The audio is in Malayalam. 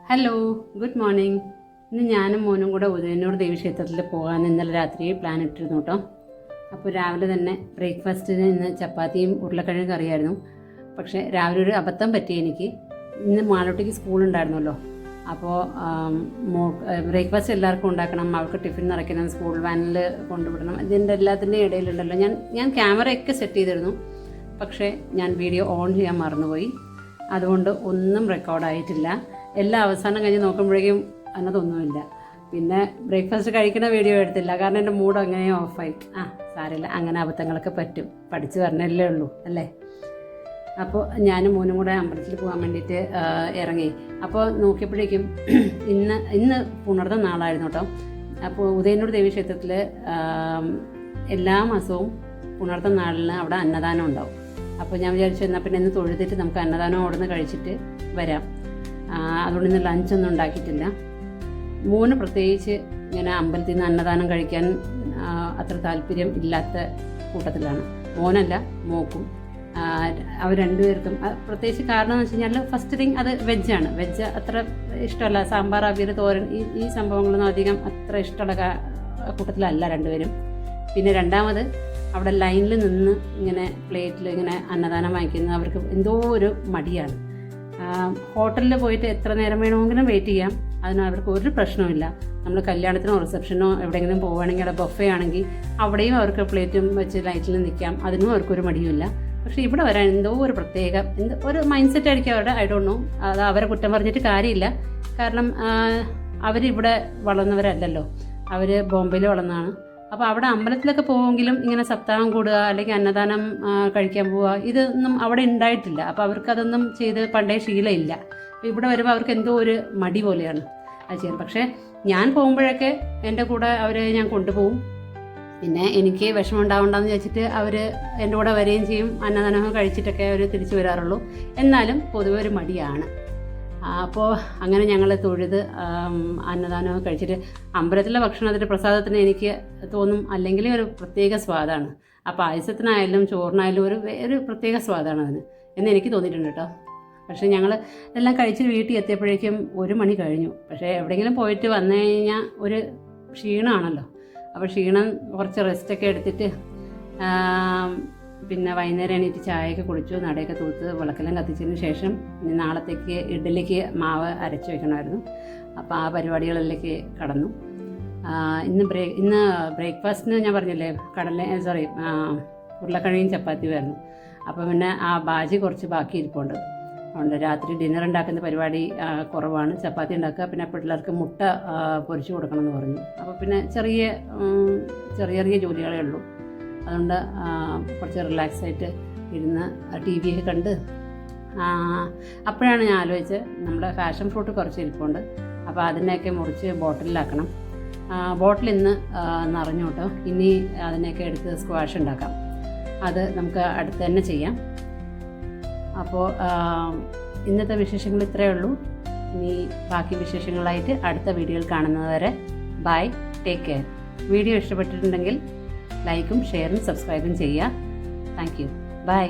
Hello, good morning. ഇന്ന് ഞാനും മോനും കൂടെ ഉദയന്നൂർ ദേവീക്ഷേത്രത്തിൽ പോകാൻ ഇന്നലെ രാത്രി പ്ലാൻ ഇട്ടിരുന്നു കേട്ടോ. അപ്പോൾ രാവിലെ തന്നെ ബ്രേക്ക്ഫാസ്റ്റിന് ഇന്ന് ചപ്പാത്തിയും ഉരുളക്കിഴങ്ങ് കറിയായിരുന്നു. പക്ഷേ രാവിലെ ഒരു അബദ്ധം പറ്റി എനിക്ക്. ഇന്ന് മാളോട്ടേക്ക് സ്കൂളുണ്ടായിരുന്നല്ലോ. അപ്പോൾ ബ്രേക്ക്ഫാസ്റ്റ് എല്ലാവർക്കും ഉണ്ടാക്കണം, അവർക്ക് ടിഫിൻ നിറയ്ക്കണം, സ്കൂൾ വാനിൽ കൊണ്ടുവിടണം. ഇതിൻ്റെ എല്ലാത്തിൻ്റെയും ഇടയിലുണ്ടല്ലോ ഞാൻ ക്യാമറയൊക്കെ സെറ്റ് ചെയ്തിരുന്നു. പക്ഷേ ഞാൻ വീഡിയോ ഓൺ ചെയ്യാൻ മറന്നുപോയി. അതുകൊണ്ട് ഒന്നും റെക്കോർഡായിട്ടില്ല. എല്ലാം അവസാനം കഴിഞ്ഞ് നോക്കുമ്പോഴേക്കും അതിനകത്തൊന്നുമില്ല. പിന്നെ ബ്രേക്ക്ഫാസ്റ്റ് കഴിക്കുന്ന വീഡിയോ എടുത്തില്ല, കാരണം എൻ്റെ മൂഡ് അങ്ങനെ ഓഫായി. സാരമില്ല, അങ്ങനെ അബദ്ധങ്ങളൊക്കെ പറ്റും, പഠിച്ച് വരണല്ലേ ഉള്ളൂ അല്ലേ. അപ്പോൾ ഞാനും മോനും കൂടെ അമ്പലത്തിൽ പോകാൻ വേണ്ടിയിട്ട് ഇറങ്ങി. അപ്പോൾ നോക്കിയപ്പോഴേക്കും ഇന്ന് പുണർന്ന നാളായിരുന്നു കേട്ടോ. അപ്പോൾ ഉദയന്നൂർ ദേവീക്ഷേത്രത്തിൽ എല്ലാ മാസവും പുണർത്ത നാളിന് അവിടെ അന്നദാനം ഉണ്ടാവും. അപ്പോൾ ഞാൻ വിചാരിച്ചു എന്നാൽ പിന്നെ ഇന്ന് തൊഴുതിട്ട് നമുക്ക് അന്നദാനം അവിടെ നിന്ന് കഴിച്ചിട്ട് വരാം. അതുകൊണ്ട് ഇന്ന് ലഞ്ചൊന്നും ഉണ്ടാക്കിയിട്ടില്ല. മോന് പ്രത്യേകിച്ച് ഇങ്ങനെ അമ്പലത്തിൽ നിന്ന് അന്നദാനം കഴിക്കാൻ അത്ര താല്പര്യം ഇല്ലാത്ത കൂട്ടത്തിലാണ്. മോനല്ല, മോക്കും. അവർ രണ്ടുപേർക്കും പ്രത്യേകിച്ച് കാരണം എന്ന് വെച്ച് കഴിഞ്ഞാൽ ഫസ്റ്റ് തിങ് അത് വെജ് അത്ര ഇഷ്ടമല്ല. സാമ്പാർ, അവിയൽ, തോരൻ ഈ സംഭവങ്ങളൊന്നും അധികം അത്ര ഇഷ്ടമുള്ള കൂട്ടത്തിലല്ല രണ്ടുപേരും. പിന്നെ രണ്ടാമത് അവിടെ ലൈനിൽ നിന്ന് ഇങ്ങനെ പ്ലേറ്റിൽ ഇങ്ങനെ അന്നദാനം വാങ്ങിക്കുന്നത് അവർക്ക് എന്തോ ഒരു മടിയാണ്. ഹോട്ടലിൽ പോയിട്ട് എത്ര നേരം വേണമെങ്കിലും വെയിറ്റ് ചെയ്യാം, അതിന് അവർക്ക് ഒരു പ്രശ്നവുമില്ല. നമ്മൾ കല്യാണത്തിനോ റിസപ്ഷനോ എവിടെയെങ്കിലും പോവുകയാണെങ്കിൽ അവിടെ ബൊഫേ ആണെങ്കിൽ അവിടെയും അവർക്ക് പ്ലേറ്റും വെച്ച് ലൈറ്റിൽ നിൽക്കാം, അതിനും അവർക്കൊരു മടിയുമില്ല. പക്ഷേ ഇവിടെ വരാൻ എന്തോ ഒരു ഒരു മൈൻഡ് സെറ്റ് ആയിരിക്കും അവരുടെ. ഐ ഡോണ്ട് നോ, അത് അവരെ കുറ്റം പറഞ്ഞിട്ട് കാര്യമില്ല. കാരണം അവരിവിടെ വളർന്നവരല്ലല്ലോ, അവർ ബോംബെയിൽ വളർന്നതാണ്. അപ്പോൾ അവിടെ അമ്പലത്തിലൊക്കെ പോകുമെങ്കിലും ഇങ്ങനെ സപ്താഹം കൂടുക അല്ലെങ്കിൽ അന്നദാനം കഴിക്കാൻ പോവുക ഇതൊന്നും അവിടെ ഉണ്ടായിട്ടില്ല. അപ്പോൾ അവർക്കതൊന്നും ചെയ്ത് പണ്ടേ ശീലമില്ല. അപ്പോൾ ഇവിടെ വരുമ്പോൾ അവർക്ക് എന്തോ ഒരു മടി പോലെയാണ് അത് ചെയ്യാൻ. പക്ഷേ ഞാൻ പോകുമ്പോഴൊക്കെ എൻ്റെ കൂടെ അവരെ ഞാൻ കൊണ്ടുപോകും. പിന്നെ എനിക്ക് വിഷമം ഉണ്ടാവണ്ടെന്ന് വെച്ചിട്ട് അവർ എൻ്റെ കൂടെ വരികയും ചെയ്യും. അന്നദാനം കഴിച്ചിട്ടൊക്കെ അവർ തിരിച്ചു വരാറുള്ളൂ. എന്നാലും പൊതുവെ ഒരു മടിയാണ്. അപ്പോൾ അങ്ങനെ ഞങ്ങൾ തൊഴുത് അന്നദാനമൊക്കെ കഴിച്ചിട്ട് അമ്പലത്തിലെ ഭക്ഷണത്തിൻ്റെ പ്രസാദത്തിന് എനിക്ക് തോന്നും അല്ലെങ്കിൽ ഒരു പ്രത്യേക സ്വാദാണ്. ആ പായസത്തിനായാലും ചോറിനായാലും ഒരു പ്രത്യേക സ്വാദാണ് അതിന് എന്ന് എനിക്ക് തോന്നിയിട്ടുണ്ട് കേട്ടോ. പക്ഷേ ഞങ്ങൾ എല്ലാം കഴിച്ച് വീട്ടിൽ എത്തിയപ്പോഴേക്കും 1 മണി കഴിഞ്ഞു. പക്ഷേ എവിടെയെങ്കിലും പോയിട്ട് വന്നു കഴിഞ്ഞാൽ ഒരു ക്ഷീണമാണല്ലോ. അപ്പോൾ ക്ഷീണം കുറച്ച് റെസ്റ്റൊക്കെ എടുത്തിട്ട് പിന്നെ വൈകുന്നേരം എണീറ്റ് ചായയൊക്കെ കുടിച്ചു, നടയൊക്കെ തൂത്ത് വിളക്കെല്ലാം കത്തിച്ചതിന് ശേഷം ഇനി നാളത്തേക്ക് ഇഡ്ഡലിക്ക് മാവ് അരച്ച് വെക്കണമായിരുന്നു. അപ്പോൾ ആ പരിപാടികളിലേക്ക് കടന്നു. ഇന്ന് ബ്രേക്ക്ഫാസ്റ്റിന് ഞാൻ പറഞ്ഞില്ലേ ഉരുളക്കിഴങ്ങും ചപ്പാത്തിയുമായിരുന്നു. അപ്പോൾ പിന്നെ ആ ബാജി കുറച്ച് ബാക്കി ഇരിപ്പുണ്ട്. അതുകൊണ്ട് രാത്രി ഡിന്നർ ഉണ്ടാക്കുന്ന പരിപാടി കുറവാണ്. ചപ്പാത്തി ഉണ്ടാക്കുക, പിന്നെ പിള്ളേർക്ക് മുട്ട പൊരിച്ചു കൊടുക്കണമെന്ന് പറഞ്ഞു. അപ്പോൾ പിന്നെ ചെറിയ ജോലികളേ ഉള്ളൂ. അതുകൊണ്ട് കുറച്ച് റിലാക്സായിട്ട് ഇരുന്ന് TV ഒക്കെ കണ്ട് അപ്പോഴാണ് ഞാൻ ആലോചിച്ച് നമ്മുടെ ഫാഷൻ ഫ്രൂട്ട് കുറച്ച് ഇരിപ്പുണ്ട്. അപ്പോൾ അതിനെയൊക്കെ മുറിച്ച് ബോട്ടിലാക്കണം. ബോട്ടിൽ ഇന്ന് നിറഞ്ഞു കേട്ടോ. ഇനി അതിനെയൊക്കെ എടുത്ത് സ്ക്വാഷ് ഉണ്ടാക്കാം. അത് നമുക്ക് അടുത്ത് തന്നെ ചെയ്യാം. അപ്പോൾ ഇന്നത്തെ വിശേഷങ്ങൾ ഇത്രയേ ഉള്ളൂ. ഇനി ബാക്കി വിശേഷങ്ങളായിട്ട് അടുത്ത വീഡിയോയിൽ കാണുന്നതുവരെ ബൈ, ടേക്ക് കെയർ. വീഡിയോ ഇഷ്ടപ്പെട്ടിട്ടുണ്ടെങ്കിൽ ലൈക്കും ഷെയറും സബ്സ്ക്രൈബും ചെയ്യുക. Thank you. ബൈ.